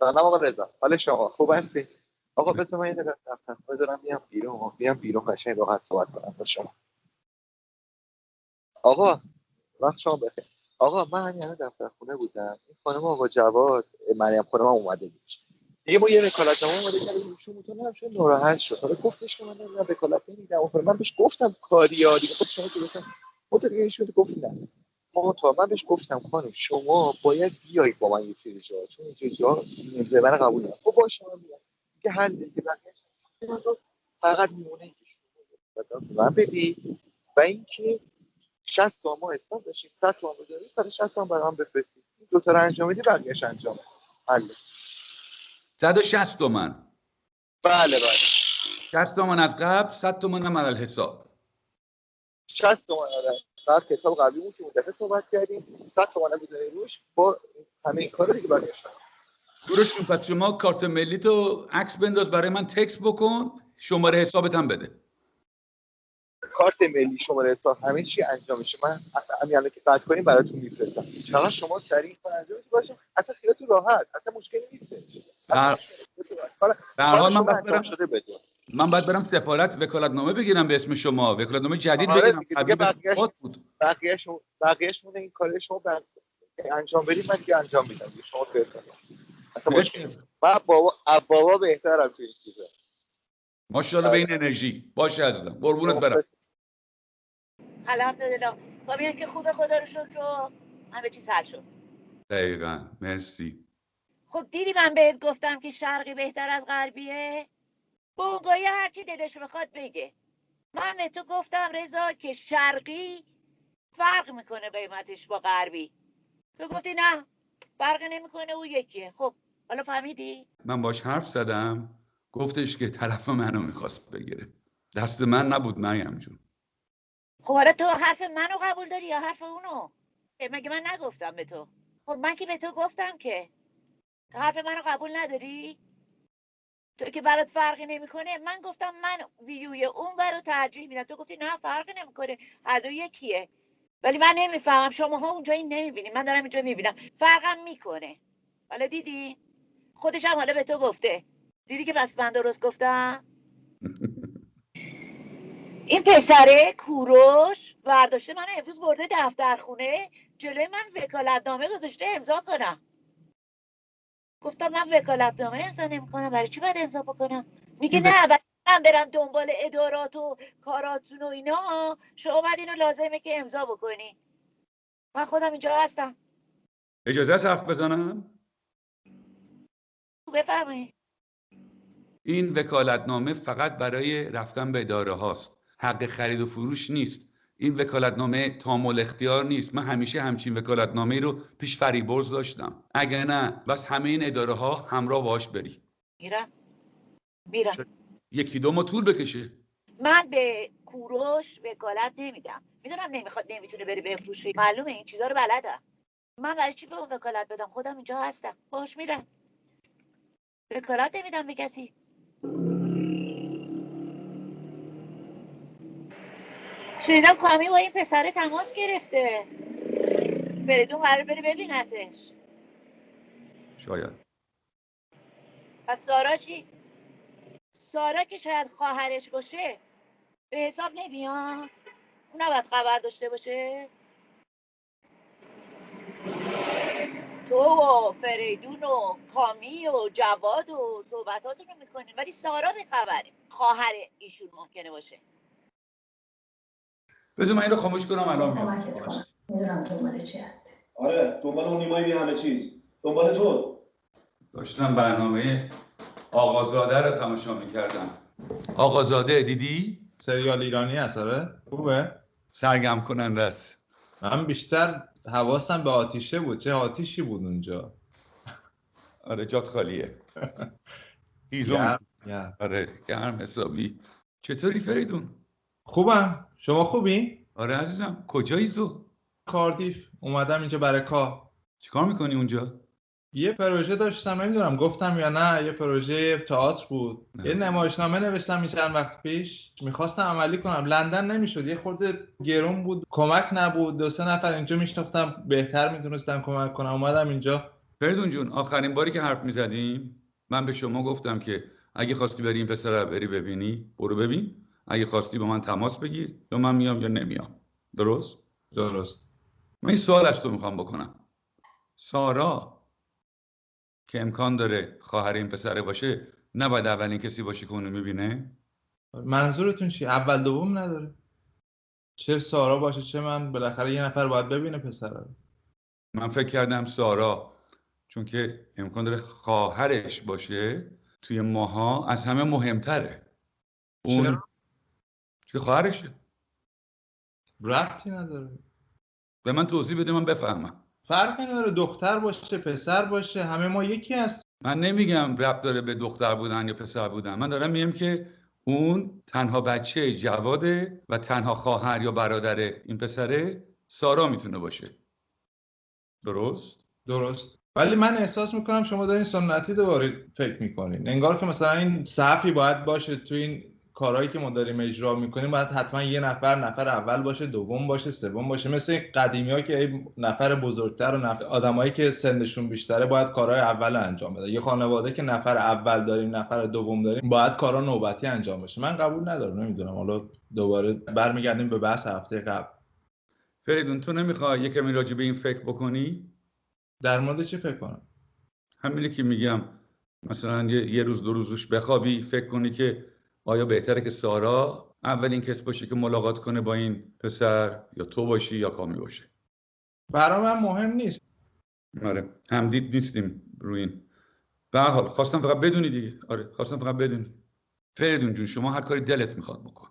سلام آقا رضا، حال شما خوب هستی؟ آقا بذار من یه دقیقه دفتر دارم بیام بیرون قشنگ راحت صحبت کنم با شما. آقا وقت شما بخیر. آقا من همین الان دفتر خونه بودم، این خانم آقا جواد مریم خانم اومده بود دیگه، ما یه وکالتنامه اومده کردیم ایشون متون نشه ناراحت شد. حالا گفتش که من نمیدونم وکالت نمیدم، من بهش گفتم کاریا دیگه، خب شما که گفتم خودت دیگه ایشون گفت نه. من بهش گفتم خانم شما باید بیایید با من یه سری جا، چون اینجا جا من قبول ندارم. خب باشه من میام که حل دیگه، من فقط میمونه اینکه شما من بدی و اینکه 60 تومن ما حساب داشتیم، 100 تومن بذاری 160 تومن برام بفرستید. این دو تا رو انجام بدی بقیه‌اش انجام حل. 160 تومن. بله 60 تومن از قبل، 100 تومن هم علل حساب. 60 تومن آره. بعد حساب قبلیمون که اون دفعه صحبت کردیم 100 تومن بذاری روش با همه این کارا دیگه بقیه‌اش. دورش جون پس شما کارت ملی تو عکس بنداز برای من تکست بکن، شماره حسابت هم بده. کارت ملی شماره حساب همه چی انجام میشه. من همین الان که قطع کنیم براتون میفرستم. چرا شما سریع انجام باشه، اصلا خیالتون راحت، اصلا مشکلی نیست. در حال من باید برم سفارت وکالتنامه بگیرم به اسم شما، وکالتنامه جدید بگیرم. بقیه‌اش مونه این کار شما انجام بدید، من دیگه انجام میدم. شما بهتره اصلا مشکلی. من بابا بهترم تو این چیزا. ماشاءالله به این انرژی باشه عزیزم، قربونت برم. الحمدلله. کامیون که خوبه خدا رو شکر، همه چیز حل شد. دقیقاً مرسی. خب دیدی من بهت گفتم که شرقی بهتر از غربیه؟ بونگایی هرچی دلش بخواد بگه. من به تو گفتم رضا که شرقی فرق میکنه قیمتش با غربی، تو گفتی نه فرق نمیکنه او یکیه. خب حالا فهمیدی؟ من باش حرف زدم، گفتش که طرف منو میخواست بگیره، دست من نبود مریم جون. خب حالا تو حرف منو قبول داری یا حرف اونو؟ مگه من نگفتم به تو؟ خب من که به تو گفتم که تو حرف منو قبول نداری؟ تو که برات فرقی نمیکنه. من گفتم من ویوی اون برو ترجیح میدم، تو گفتی نه فرقی نمیکنه هر دو یکیه. ولی من نمیفهمم، شماها اونجا این نمیبینید، من دارم اینجا میبینم فرقم میکنه. حالا دیدی؟ خودش هم حالا به تو گفته. دیدی که بس من درست گفتم؟ این پسره کوروش برداشته من امروز برده دفتر خونه، جلوی من وکالتنامه گذاشته امضا کنم. گفتم من وکالتنامه امضا نمی‌کنم، برای چی باید امضا بکنم؟ میگه نه بعد من برم دنبال ادارات و کاراتون و اینا، شما بعد اینو لازمه که امضا بکنی. من خودم اینجا هستم. اجازه است حرف بزنم؟ بفرمایید. این وکالتنامه فقط برای رفتن به اداره هاست، حق خرید و فروش نیست. این وکالتنامه تامل اختیار نیست. من همیشه همچین وکالتنامه رو پیش فریبرز داشتم. اگه نه بس همه این اداره ها همراه باش بری. میرم. یکی دو ماه طول بکشه. من به کوروش وکالت نمیدم. میدونم نمیخواد، نمیتونه بره بفروشه، معلومه این چیزا رو بلدم. من برای چی به اون وکالت بدم؟ خودم اینجا هستم، باش میرم. وکالت نمیدم به کسی. شنیدم کامی با این پسر تماس گرفته، فریدون قرار بره ببینتش. شاید. پس سارا چی؟ سارا که شاید خواهرش باشه به حساب نمیاد؟ اون نباید خبر داشته باشه؟ تو و فریدون و کامی و جواد و صحبتاتون رو میکنین ولی سارا به خبره خواهر ایشون ممکنه باشه. بذار من این رو خاموش کنم الان میام. کمکت کنم. میدونم دنبال چی هستی. آره دنبال اون نیمای بی همه چیز. دنبال تو. داشتم برنامه آقازاده رو تماشا میکردم. آقازاده دیدی؟ سریال ایرانی هست آره؟ خوبه؟ سرگرم کننده است. من بیشتر حواسم به آتیشه بود. چه آتیشی بود اونجا؟ آره جات خالیه. هیزم. آره گرم حسابی. چطوری فریدون؟ خوبم. شما خوبی؟ آره عزیزم. کجایی تو؟ کاردیف. اومدم اینجا برای کار. چیکار میکنی اونجا؟ یه پروژه داشتم، نمیدونم گفتم یا نه، یه پروژه تئاتر بود. یه نمایشنامه نوشتم این چند وقت پیش، میخواستم عملی کنم. لندن نمیشد، یه خورده گرون بود، کمک نبود. 2-3 نفر اینجا میشناختم بهتر میتونستم کمک کنم. اومدم اینجا فریدون جون، آخرین باری که حرف میزدیم من به شما گفتم که اگه خواستی بری این پسر رو بری ببینی برو ببین، اگه خواستی با من تماس بگیر یا من میام یا نمیام. درست؟ درست. من این سوال از تو میخوام بکنم. سارا که امکان داره خواهر این پسره باشه نباید اولین کسی باشه که اونو میبینه؟ منظورتون چی؟ اول دوم نداره؟ چه سارا باشه چه من، بالاخره یه نفر باید ببینه پسر رو. من فکر کردم سارا چون که امکان داره خواهرش باشه توی ماها از همه مهمتره. اون چرا؟ که خواهرشه. ربطی نداره. به من توضیح بده من بفهمم. فرقی نداره دختر باشه پسر باشه، همه ما یکی هست. من نمیگم ربط داره به دختر بودن یا پسر بودن، من دارم میگم که اون تنها بچه جواده و تنها خواهر یا برادر این پسره سارا میتونه باشه. درست؟ درست. ولی من احساس میکنم شما دارین سنتی دوباره فکر میکنین، انگار که مثلا این صفی باید باشه تو این کارهایی که ما داریم اجرا میکنیم، باید حتما یه نفر اول باشه، دوم باشه، سوم باشه، مثل قدیمی‌ها که نفر بزرگتر و آدمایی که سنشون بیشتره باید کارهای اول انجام بده. یه خانواده که نفر اول داریم نفر دوم داریم باید کارا نوبتی انجام بشه. من قبول ندارم. نمیدونم، حالا دوباره برمیگردیم به بحث هفته قبل. فریدون تو نمیخوای یه کمی راجع به این فکر بکنی؟ در مورد چی فکر کنم؟ همینی که میگم مثلا یه روز دو روزش بخوابی فکر کنی که آیا بهتره که سارا اولین کس باشه که ملاقات کنه با این پسر یا تو باشی یا کامی باشه؟ برای من مهم نیست. آره همدید نیستیم روی این. به هر حال خواستم فقط بدونی دیگه. آره خواستم فقط بدونی. فریدون جون شما هر کاری دلت میخواد بکن.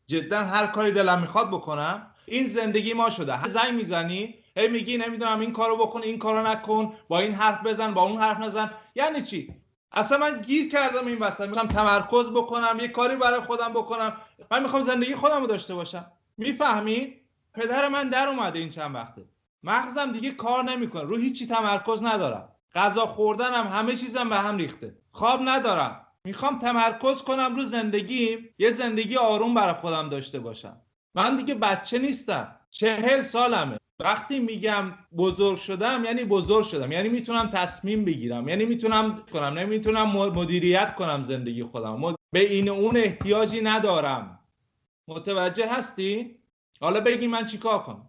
جدا هر کاری دلم میخواد بکنم؟ این زندگی ما شده. زنگ میزنی هی میگی نمیدونم این کارو بکن این کارو نکن، با این حرف بزن با اون حرف نزن. یعنی چی؟ اصلا من گیر کردم این وسط. میخوام تمرکز بکنم، یه کاری برای خودم بکنم. من میخوام زندگی خودم رو داشته باشم. میفهمی؟ پدر من در اومده این چند وقته. مغزم دیگه کار نمیکنه، رو هیچی تمرکز ندارم. غذا خوردنم همه چیزم به هم ریخته. خواب ندارم. میخوام تمرکز کنم رو زندگیم، یه زندگی آروم برای خودم داشته باشم. من دیگه بچه نیستم. 40 سالمه. وقتی میگم بزرگ شدم یعنی بزرگ شدم، یعنی میتونم تصمیم بگیرم، یعنی میتونم نمیتونم مدیریت کنم زندگی خودم. به این اون احتیاجی ندارم. متوجه هستی؟ حالا بگی من چیکار کنم؟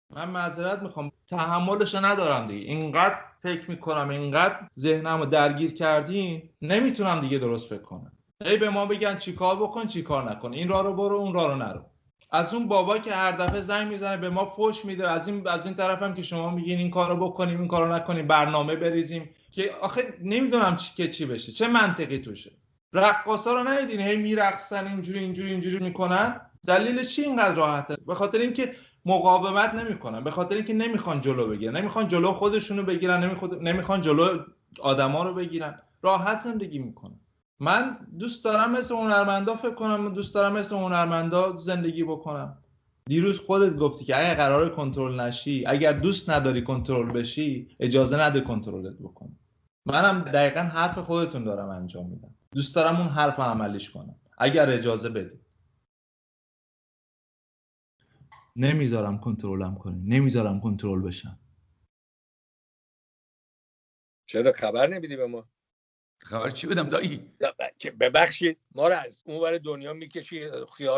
من معذرت میخوام، تحملش ندارم دیگه. اینقدر فکر میکنم، اینقدر ذهنمو درگیر کردین، نمیتونم دیگه درست فکر کنم. ای به ما بگن چیکار بکن چیکار نکن، این راه رو برو اون راه رو نرو. از اون بابا که هر دفعه زنگ میزنه به ما فوش میده، از این طرفم که شما میگین این کارو بکنیم این کارو نکنیم، برنامه بریزیم که آخه نمیدونم چی بشه، چه منطقی توشه. رقاصا رو ندیدین هی میرقصن اینجوری میکنن؟ دلیلش چی اینقدر راحته؟ به خاطر اینکه مقاومت نمیکنن، به خاطر اینکه نمیخوان جلو بگیرن، نمیخوان جلو خودشونو بگیرن، نمیخوان جلو آدما رو بگیرن، راحت زندگی میکنن. من دوست دارم مثل هنرمندا فکر کنم، دوست دارم مثل هنرمندا زندگی بکنم. دیروز خودت گفتی که اگه قراره کنترل نشی، اگر دوست نداری کنترل بشی، اجازه نده کنترلت بکنی. منم دقیقاً حرف خودتون دارم انجام میدم. دوست دارم اون حرف رو عملیش کنم اگر اجازه بدی. نمیذارم کنترلم کنی، نمیذارم کنترل بشم. چرا خبر نمیدی به ما؟ خبر چی بدم دایی؟ ببخشید ما رو از اون ور دنیا میکشی،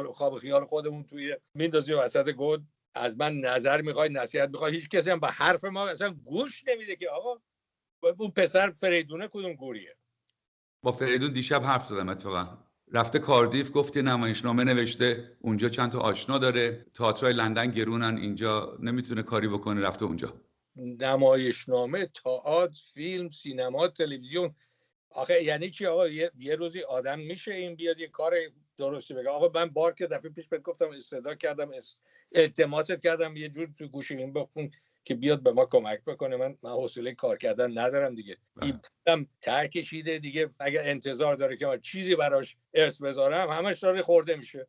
خواب خیال خودمون توی میندازی وسط گود، از من نظر میخوای، نصیحت میخوای، هیچ کسی هم به حرف ما اصلا گوش نمیده که آقا اون پسر فریدونه کدوم گوریه. با فریدون دیشب حرف زدم اتفاقا. رفته کاردیف، گفت نمایشنامه نوشته، اونجا چند تا آشنا داره، تئاترای لندن گرونن، اینجا نمیتونه کاری بکنه، رفته اونجا. نمایشنامه، تئاتر، فیلم، سینما، تلویزیون. آخه یعنی چی آقا؟ یه روزی آدم میشه این بیاد یه کار درستی بگه؟ آقا من بار که دفعه پیش بهت گفتم استدعا کردم، التماست کردم یه جور تو گوش این بخون که بیاد به ما کمک بکنه. من حوصله کار کردن ندارم دیگه. این پولم ترکشیده دیگه، اگر انتظار داره که من چیزی براش ارث بذارم همش داره خورده میشه.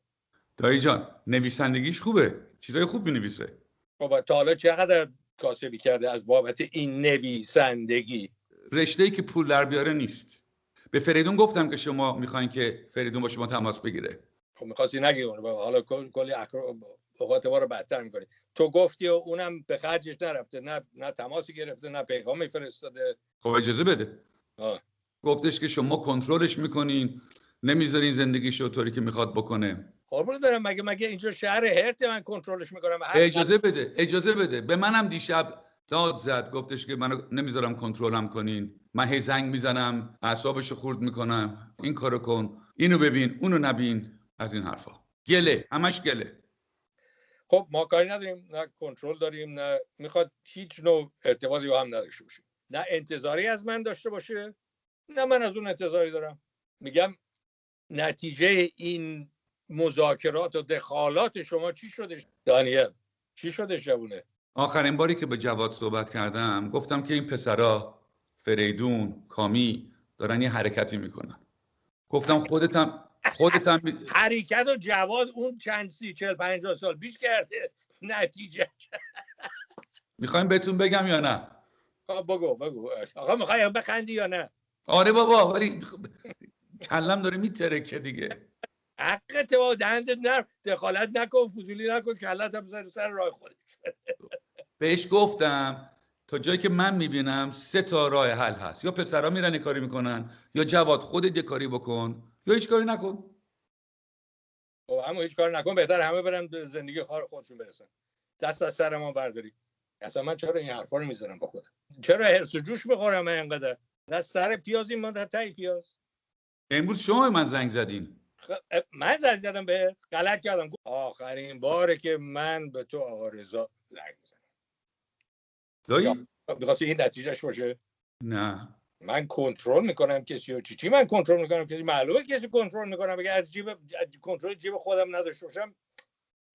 دایی جان نویسندگیش خوبه، چیزای خوب می‌نویسه. خب تا حالا چقدر کاسبی کرده از بابت این نویسندگی؟ رشته‌ای که پول در بیاره نیست. به فریدون گفتم که شما میخواین که فریدون با شما تماس بگیره. خب می‌خواستی نگی اون، حالا کلی اوقات ما رو بدتر می‌کنی. تو گفتی و اونم به خرجش نرفته، نه تماسی گرفته، نه پیغامی فرستاده. خب اجازه بده. گفتش که شما کنترلش میکنین، نمیذارین زندگیشو طوری که میخواد بکنه. قربون برم، مگه اینجا شهر هرت من کنترلش میکنم؟ اجازه بده. به منم دیشب داد زد، گفتش که منو نمیذارم کنترلم کنین، من هی زنگ میزنم، اعصابشو خورد میکنم، این کارو کن، اینو ببین، اونو نبین، از این حرفا. گله، همش گله. خب ما کاری نداریم، نه کنترل داریم، نه میخواد هیچ نوع ارتباطی با هم نداشته باشه، نه انتظاری از من داشته باشه، نه من از اون انتظاری دارم. میگم نتیجه این مذاکرات و دخالات شما چی شده دانیل؟ چی شده شبونه؟ آخرین باری که با جواد صحبت کردم گفتم که این پسرا فریدون، کامی دارن یه حرکتی میکنن. گفتم خودتم حرکت و جواد اون چند 40-50 سال پیش کرده. نتیجه میخوایم بهتون بگم یا نه؟ بگو. آقا میخوای بخندی یا نه؟ آره بابا، ولی کلم داره میترکه دیگه. حقت با دهنت نرم، دخالت نکن، فضولی نکن، کلت هم سر راه خودش. بهش گفتم تا جایی که من میبینم 3 تا راه حل هست، یا پسرا میرن کاری میکنن، یا جواد خودت یه کاری بکن، یا هیچ کاری نکن. خب اما هیچ کار نکن، بهتر همه برن به زندگی خودشون برسن. دست از سر ما برداری. اصلا من چرا این حرفا رو میذارم با خودم؟ چرا هرس و جوش میخورم من اینقدر؟ نه سر پیازی من تای پیاز. امروز شما من زنگ زدین. من زنگ زدم به غلط کردم. آخرین باره که من به تو آقا رضا زنگ زدم. دایی؟ می‌خواستی این نتیجهش باشه؟ نه. من کنترل میکنم کسی رو. چی من کنترل میکنم کسی؟ معلومه کسی کنترل میکنم. بگه از کنترل جیب خودم نداشته باشم.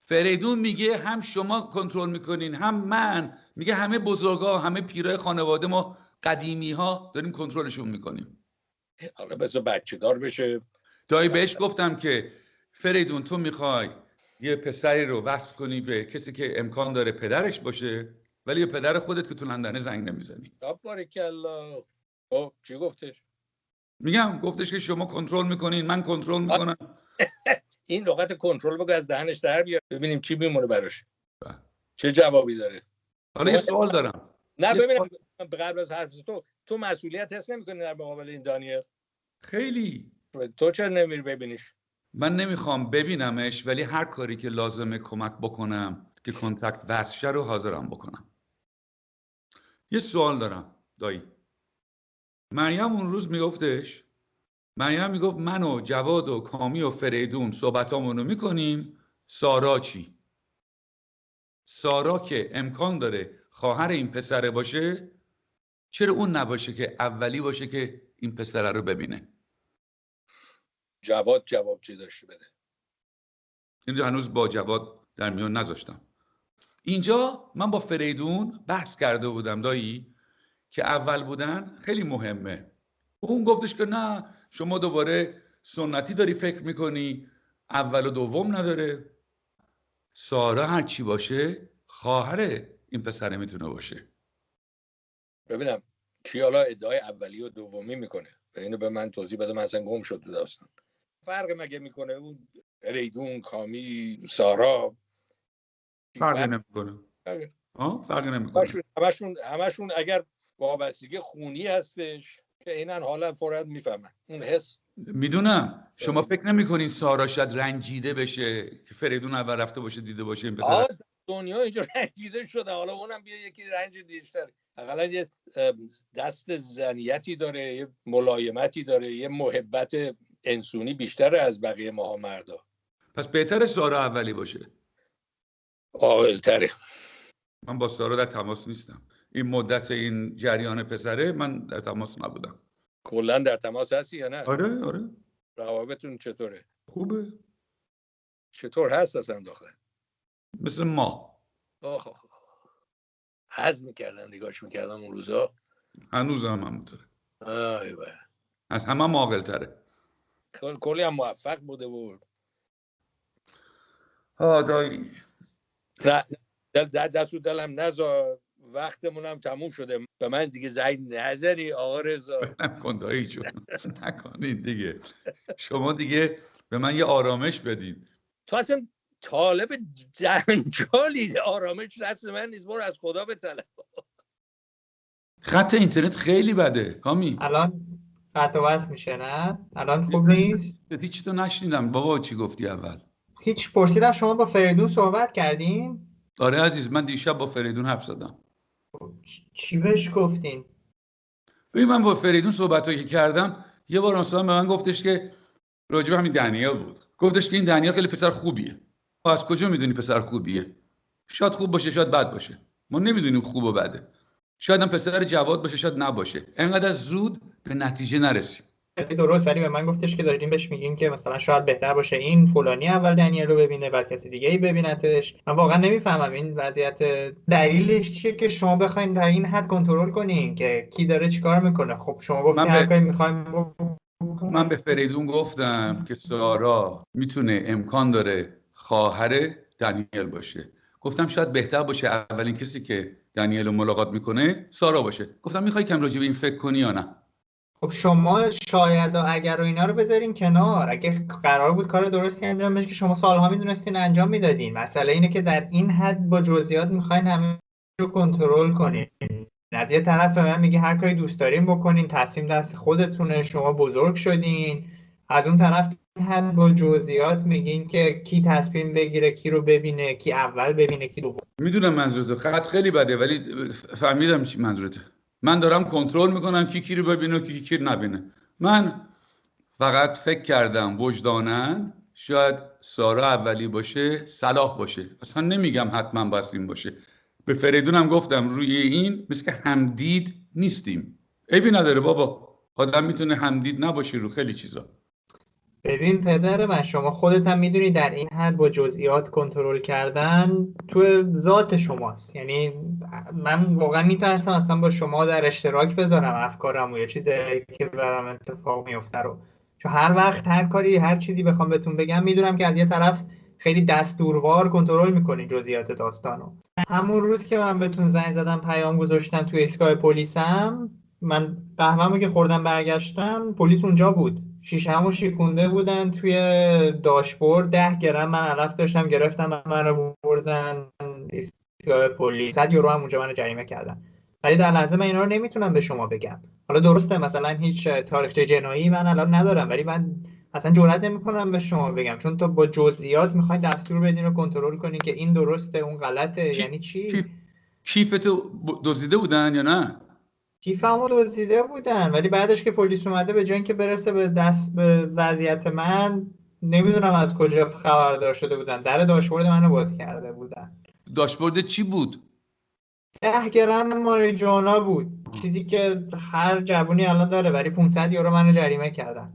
فریدون میگه هم شما کنترل میکنین هم من، میگه همه بزرگا، همه پیرای خانواده ما قدیمی ها داریم کنترلشون میکنیم. حالا بذار بچه دار بشه. دایی بهش گفتم که فریدون تو میخوای یه پسری رو وصل کنی به کسی که امکان داره پدرش باشه، ولی یه پدر خودت که تو لندن زنگ نمیزنی. باریکلا. چی گفتش؟ گفتش که شما کنترل میکنین، من کنترل میکنم. این لغت کنترل بگو از دهنش در بیار ببینیم چی میمونه براش. چه جوابی داره؟ حالا یه سوال دارم. نه ببینم قبل از حرف تو مسئولیت حس نمی‌کنی در مقابل این دانیل؟ خیلی. تو چرا نمیری ببینیش؟ من نمیخوام ببینمش، ولی هر کاری که لازمه کمک بکنم که کنتکت وصل رو حاضرم بکنم. یه سوال دارم دایی. مریم اون روز میگفت من و جواد و کامی و فریدون صحبتامونو میکنیم، سارا چی؟ سارا که امکان داره خواهر این پسره باشه، چرا اون نباشه که اولی باشه که این پسره رو ببینه؟ جواد جواب چی داشته بده؟ اینجا هنوز با جواد در میان نذاشتم. اینجا من با فریدون بحث کرده بودم دایی که اول بودن خیلی مهمه. اون گفتش که نه شما دوباره سنتی داری فکر میکنی، اول و دوم نداره. سارا هر چی باشه خواهر این پسره میتونه باشه. ببینم کی حالا ادعای اولی و دومی میکنه؟ اینو به من توضیح بده، من اصلا گم شد تو داستان. فرق مگه میکنه اون فریدون، کامی، سارا؟ فرقی نمیکنه. فرقی نمیکنه. همشون اگر وابستگی خونی هستش که اینن حالا فورا میفهمن اون حس. میدونم شما فکر نمیکنین سارا شاید رنجیده بشه که فریدون اول رفته باشه دیده باشه این پسر؟ دنیا اینجا رنجیده شده، حالا اونم بیا یکی رنج دیشتر. حداقل یه دست زنیتی داره، یه ملایمتی داره، یه محبت انسونی بیشتر از بقیه ماها مردا. پس بهتره سارا اولی باشه. عاقل‌تره. من با سارا در تماس نیستم. این مدت این جریان پسره من در تماس نبودم. کلا در تماس هستی یا نه؟ آره. روابطتون چطوره؟ خوبه. چطور هست اصلا داخل؟ مثل ما. حز میکردم نگاش میکردم اون روزا. هنوز هم همونطوره. آیوه. از همه هم عاقل‌تره. کلی هم موفق بوده بود. دایی. نه دست و دلم نذار، وقتمونم تموم شده. به من دیگه زنگ نزنی آقا رضا. نکن دایی جون. نکنید دیگه. شما دیگه به من یه آرامش بدین. تو اصلا طالب جنجالی، آرامش دست من نیست، برو از خدا بطلب. خط اینترنت خیلی بده کامی. الان قطع و وصل میشه نه؟ الان خوب نیست؟ هیچ تو نشنیدم بابا چی گفتی اول. هیچ، پرسیدم شما با فریدون صحبت کردین؟ آره عزیز، من دیشب با فریدون حرف زدم. چی بهش گفتین؟ ببین من با فریدون صحبتایی که کردم، یه بار مثلا به من گفتش که راجب همین دنیل بود، گفتش که این دنیل خیلی پسر خوبیه. از کجا میدونی پسر خوبیه؟ شاید خوب باشه شاید بد باشه، ما نمیدونیم خوب و بده. شاید هم پسر جواد باشه شاید نباشه. انقدر زود به نتیجه نرسیم. درست، ولی به من گفتش که دارین بهش میگین که مثلا شاید بهتر باشه این فلانی اول دنیل رو ببینه بعد کسی دیگه ای ببینتش. من واقعا نمیفهمم این وضعیت دلیلش چیه که شما بخواید در این حد کنترل کنین که کی داره چیکار میکنه. خب شما گفتین هر کاری میخوایم. من به فریدون گفتم که سارا میتونه امکان داره خواهر دنیل باشه. گفتم شاید بهتر باشه اولین کسی که دنیل رو ملاقات میکنه سارا باشه. گفتم میخوای کم راجع به این فکر کنی یا نه؟ خب شما شاید و اگر و اینا رو بذارین کنار. اگه قرار بود کار درستی انجام بشه که شما سالها میدونستین انجام میدادین. مسئله اینه که در این حد با جزئیات میخواین همه رو کنترل کنین. از یه طرف به من میگه هر کاری دوست دارین بکنین، تصمیم دست خودتونه، شما بزرگ شدین. از اون طرف حد با جزئیات میگین که کی تصمیم بگیره، کی رو ببینه، کی اول ببینه، کی دوم. میدونم منظورت، خط خیلی بده ولی فهمیدم چی منظورته. من دارم کنترل میکنم کی رو ببینه و کی نبینه. من فقط فکر کردم وجدانن شاید سارا اولی باشه صلاح باشه. اصلا نمیگم حتما باید این باشه. به فریدونم گفتم روی این مثل که همدید نیستیم. عیبی نداره بابا، آدم میتونه همدید نباشه رو خیلی چیزا. ببین پدر من، شما خودت هم میدونی در این حد با جزئیات کنترل کردن تو ذات شماست. یعنی من واقعا میترسم اصلا با شما در اشتراک بذارم افکارم و یه چیزی که برام اتفاق میفته رو. چون هر وقت هر کاری هر چیزی بخوام بهتون بگم میدونم که از یه طرف خیلی دستوروار کنترل میکنین جزئیات داستانو. همون روز که من بهتون زنگ زدم پیام گذاشتم توی ایستگاه پلیسم، من قهوه‌مو که خوردم برگشتم پلیس اونجا بود. شیشه‌مو شیکونده بودن توی داشبورد. 10 گرم من علف داشتم گرفتم منو بردن ایستگاه پلیس. 100 یورو هم اونجا منو جریمه کردن. ولی در لحظه من اینا رو نمیتونم به شما بگم. حالا درسته مثلا هیچ تاریخچه جنایی من الان ندارم ولی من اصلا جرئت نمیکنم به شما بگم، چون تو با جزئیات میخواین دستور بدین و کنترل کنین که این درسته اون غلطه. یعنی چی؟ کیفتو دزدیده بودن یا نه؟ کیفمو دزدیده بودن ولی بعدش که پلیس اومده به جای اینکه برسه به وضعیت من، نمیدونم از کجا خبردار شده بودن، در داشبورد منو باز کرده بودن. داشبورد چی بود؟ 10 گرم ماریجوانا بود، چیزی که هر جوونی الان داره، ولی 500 یورو منو جریمه کردن.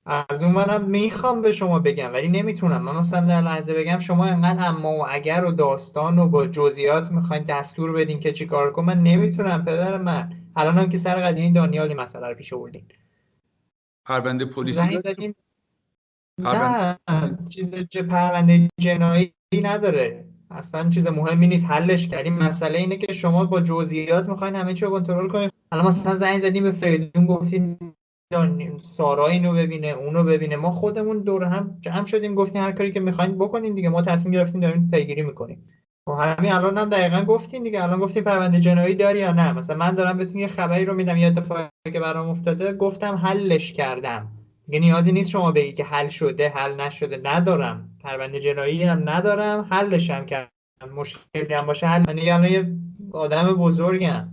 از اون منم میخوام به شما بگم ولی نمیتونم. من مثلا در لحظه بگم شما انقدر اما و اگر و داستان و با جزئیات میخواین دستور بدین که چی کار کنم، من نمیتونم پدر من. الان هم که سر قضیه این دانیالی مسئله رو پیش آوردین. پرونده پلیسی داریم؟ نه پرونده جنایی نداره، اصلا چیز مهمی نیست، حلش کردیم. مسئله اینه که شما با جزئیات میخواین همه چی رو کنترل کنین. الان مثلا زنگ زدیم به فریدون گفتین سارا اینو ببینه اونو ببینه. ما خودمون دور هم جمع شدیم گفتیم هر کاری که میخواین بکنین دیگه، ما تصمیم گرفتیم داریم پیگیری میکنیم. و همین الان هم دقیقاً گفتین دیگه. الان گفتین پرونده جنایی داری یا نه. مثلا من دارم بهتون یه خبری رو میدم، یه اتفاقی که برام افتاده، گفتم حلش کردم. دیگه نیازی نیست شما بگی که حل شده حل نشده. ندارم پرونده جنایی هم ندارم، حلش هم کردم. مشکلی هم باشه حل. من دیگه یه آدم بزرگم.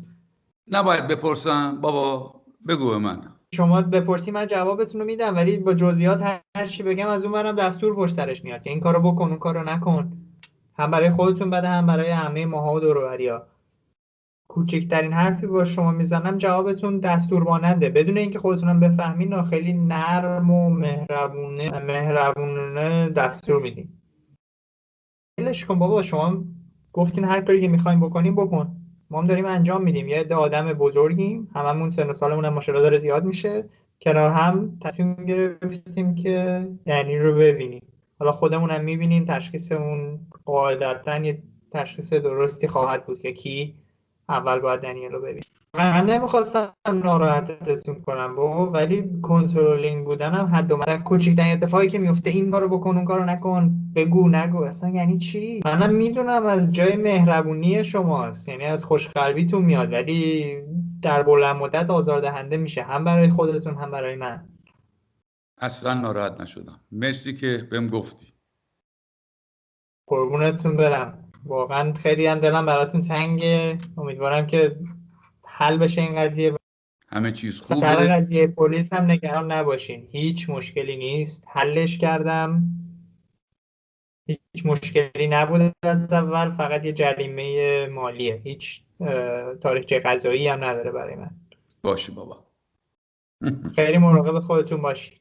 نباید بپرسم بابا، بگو به من. شما بپرسی من جوابتون رو میدم ولی با جزئیات هر چی بگم از اون برم دستور پشت سرش میاد که این کارو بکن اون کارو نکن. هم برای خودتون بده هم برای همه ماها و دور و بریا. کوچکترین حرفی با شما میزنم جوابتون دستور ماننده بدون اینکه خودتون هم بفهمین و خیلی نرم و مهربونانه دستور میدین. ولش کن بابا، شما گفتین هر کاری که میخواین بکنین بکن. ما هم داریم انجام میدیم. یه عده آدم بزرگیم، هممون سن و سالمون هم ماشاءالله داره زیاد میشه، کنار هم تصمیم گرفتیم که یعنی رو ببینیم. حالا خودمون هم میبینیم تشخیصمون قاعدتاً یه تشخیص درستی خواهد بود که کی اول باید دنیل رو ببین. من نمیخواستم ناراحتتون کنم بابا، ولی کنترلینگ بودنم حد و مرز. کوچکترین اتفاقی که میفته این کارو بکن اون کارو نکن، بگو نگو، اصلا یعنی چی؟ منم میدونم از جای مهربونی شماست، یعنی از خوشقلبیتون میاد، ولی در بلند مدت آزاردهنده میشه، هم برای خودتون هم برای من. اصلا ناراحت نشدم، مرسی که بهم گفتی. قربونتون برم، واقعا خیلی هم دلم براتون تنگه. امیدوارم که حل بشه این قضیه. همه چیز سر خوبه. قضیه پلیس هم نگران نباشین، هیچ مشکلی نیست، حلش کردم، هیچ مشکلی نبوده از اول، فقط یه جریمه مالیه، هیچ تاریخچه قضایی هم نداره برای من. باشه بابا. خیلی مراقب خودتون باشین.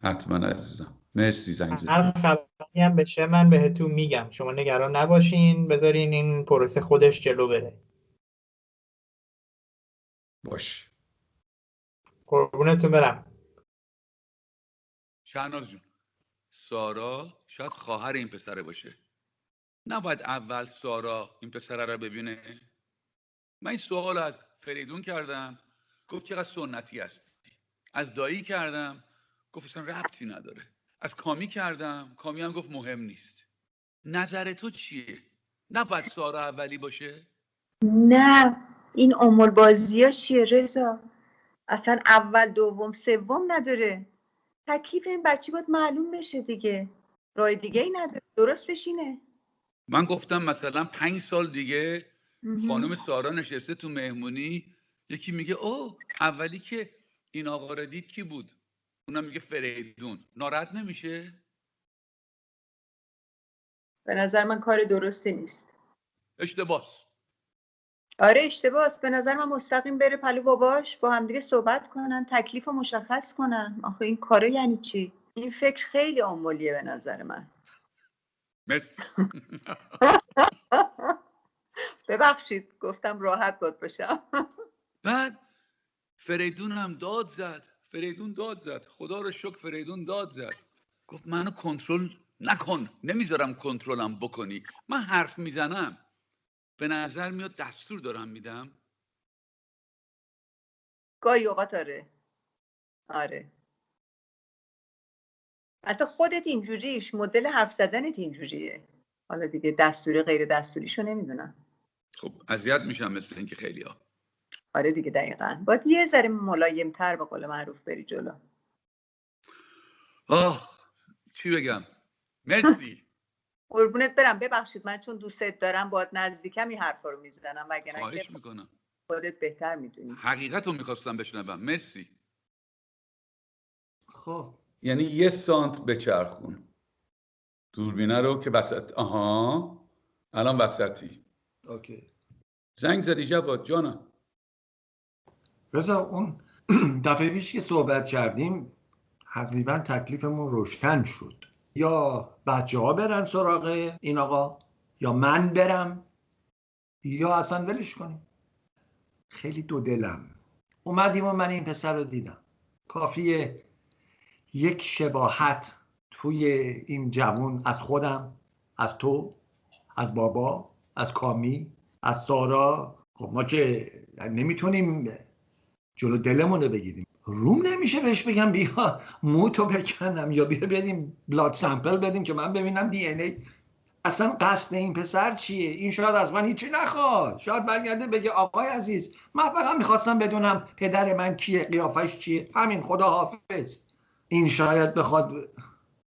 حتما عزیزم، مرسی زنگ زدی. هر خبری هم بشه من بهتون میگم، شما نگران نباشین، بذارین این پروسه خودش جلو بره. باش. قربونتون برم. شهناز جون، سارا شاید خواهر این پسره باشه. نباید اول سارا این پسره رو ببینه؟ من این سوال از فریدون کردم، گفت چقدر سنتی هستی. از دایی کردم، گفت اصلا ربطی نداره. از کامی کردم، کامی هم گفت مهم نیست. نظر تو چیه؟ نباید سارا اولی باشه؟ نه، این امور بازی ها چیه رضا؟ اصلا اول دوم سوم نداره. تکلیف این بچه باید معلوم بشه دیگه، راه دیگه ای نداره، درست بشینه. من گفتم مثلا 5 سال دیگه خانم سارا نشسته تو مهمونی، یکی میگه اوه اولی که این آقا رو دید کی بود؟ اونم میگه فریدون. ناراحت نمیشه؟ به نظر من کار درستی نیست. اشتباس. آره اشتباهه. به نظر من مستقیم بره پلو باباش، با همدیگه صحبت کنن، تکلیف رو مشخص کنن. آخه این کاره یعنی چی؟ این فکر خیلی آمولیه به نظر من. مرسی. ببخشید گفتم راحت باد باشم. بعد فریدون هم داد زد. فریدون داد زد، خدا رو شکر فریدون داد زد. گفت منو کنترل نکن، نمیذارم کنترلم بکنی. من حرف میزنم به نظر میاد دستور دارم میدم. گاهی اوقات آره. حتی خودت اینجوریش، مدل حرف زدنت اینجوریه. حالا دیگه دستوری غیر دستوریشو نمیدونم. خب اذیت میشم مثل اینکه خیلی‌ها. آره دیگه دقیقاً. باید یه ذره ملایم‌تر به قول معروف بری جلو. چی بگم؟ مرسی. قربونت برم، ببخشید من چون دوستت دارم باید نزدیکم این حرفا رو میزنم، وگرنه خواهش میکنم. خودت بهتر میدونی. حقیقت رو میخواستم بشنوم. مرسی. خب یعنی 1 سانت بچرخون دوربینه رو که وسط. آها الان وسطی. اوکی. زنگ زدی جواد جانم؟ رضا اون دفعه پیش که صحبت کردیم تقریبا تکلیفمون روشن شد. یا بچه ها برن سراغ این آقا، یا من برم، یا اصلا ولش کنیم. خیلی دو دلم اومدیم و من این پسر رو دیدم. کافیه یک شباهت توی این جوان از خودم، از تو، از بابا، از کامی، از سارا. خب ما که نمیتونیم جلو دلمون رو بگیریم. روم نمیشه بهش بگم بیا موتو بکنم، یا بیا بریم بلاد سامپل بدیم که من ببینم دی ان ای. اصلا قصد این پسر چیه؟ این شاید از من هیچی نخواد، شاید برگرده بگه آقای عزیز من فقط میخواستم بدونم پدر من کیه، قیافش چیه، همین، خدا حافظ. این شاید بخواد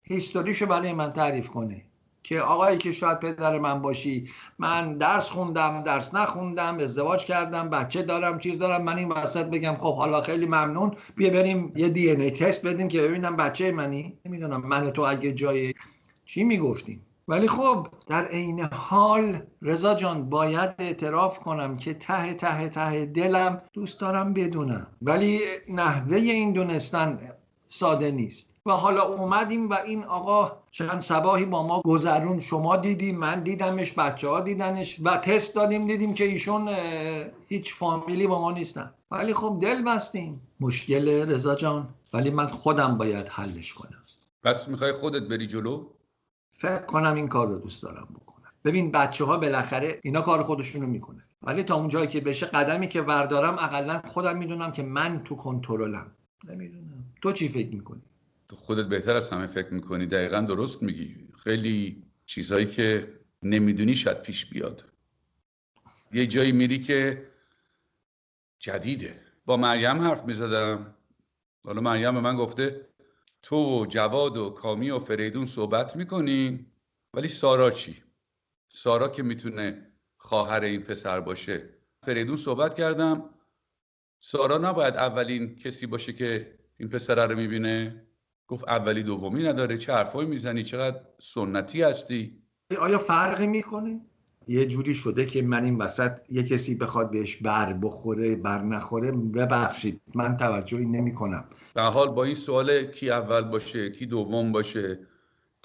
هیستوریشو برای من تعریف کنه که آقایی که شاید پدر من باشی، من درس خوندم، درس نخوندم، ازدواج کردم، بچه دارم، چیز دارم، من این وسط بگم خب حالا خیلی ممنون، بیا بریم یه دی ان ای تست بدیم که ببینم بچه منی. نمیدونم من و تو اگه جای چی میگفتیم. ولی خب در عین حال رضا جان باید اعتراف کنم که ته ته ته دلم دوست دارم بدونم، ولی نحوه این دونستن ساده نیست. و حالا اومدیم و این آقا چند صباحی با ما گذرون، شما دیدیم، من دیدمش، بچه ها دیدنش و تست دادیم، دیدیم که ایشون هیچ فامیلی با ما نیستن. ولی خب دل بستیم. مشکل رضا جان، ولی من خودم باید حلش کنم. پس میخوای خودت بری جلو؟ فکر کنم این کار رو دوست دارم بکنم. ببین بچه‌ها بالاخره اینا کار خودشونو میکنه، ولی تا اون جایی که بشه قدمی که بردارم اقلا خودم میدونم که من تو کنترلم. نمیدونم تو چی فکر میکنی؟ تو خودت بهتر از همه فکر میکنی. دقیقا درست میگی. خیلی چیزایی که نمیدونی شاید پیش بیاد. یه جایی میری که جدیده. با مریم حرف میزدم، حالا مریم به من گفته تو و جواد و کامی و فریدون صحبت میکنین، ولی سارا چی؟ سارا که میتونه خواهر این پسر باشه. فریدون صحبت کردم، سارا نباید اولین کسی باشه که این پسر رو میبینه. گفت اولی دومی نداره. چه حرفایی میزنی؟ چقدر سنتی هستی؟ آیا فرقی میکنه؟ یه جوری شده که من این وسط یه کسی بخواد بهش بر بخوره بر نخوره، ببخشید من توجهی نمی کنم. به حال با این سوال کی اول باشه کی دوم باشه،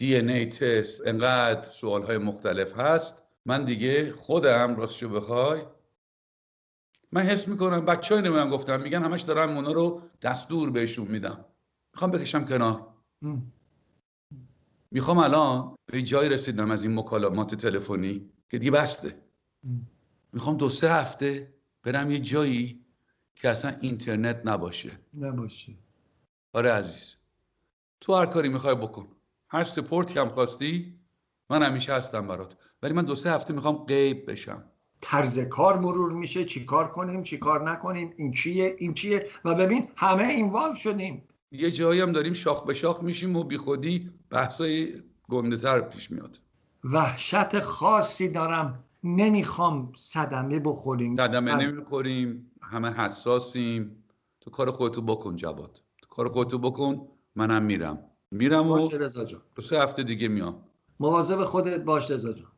DNA تست، انقدر سوالهای مختلف هست. من دیگه خودم راستشو بخوای من حس میکنم بچه‌ها اینو من گفتم میگن همش دارم اونا رو دستور بهشون میدم، میخوام بکشم کنار. میخوام الان به جای رسیدم از این مکالمات تلفنی که دیگه بسته. میخوام 2-3 هفته برم یه جایی که اصلا اینترنت نباشه. آره عزیز، تو هر کاری میخوای بکن، هر سپورتی هم خواستی من همیشه هستم برات، ولی من 2-3 هفته میخوام غیب بشم. طرز کار مرور میشه، چی کار کنیم چی کار نکنیم، این چیه این چیه، و ببین همه اینوالو شدیم. یه جایی هم داریم شاخ به شاخ میشیم و بی خودی بحثای گنده تر پیش میاد. وحشت خاصی دارم، نمیخوام صدمه بخوریم. صدمه نمیخوریم، همه حساسیم. تو کار خودتو بکن جواد، تو کار خودتو بکن. منم میرم باشه رضا جان. 2-3 هفته دیگه میام. مواظب خودت باش رضا جان.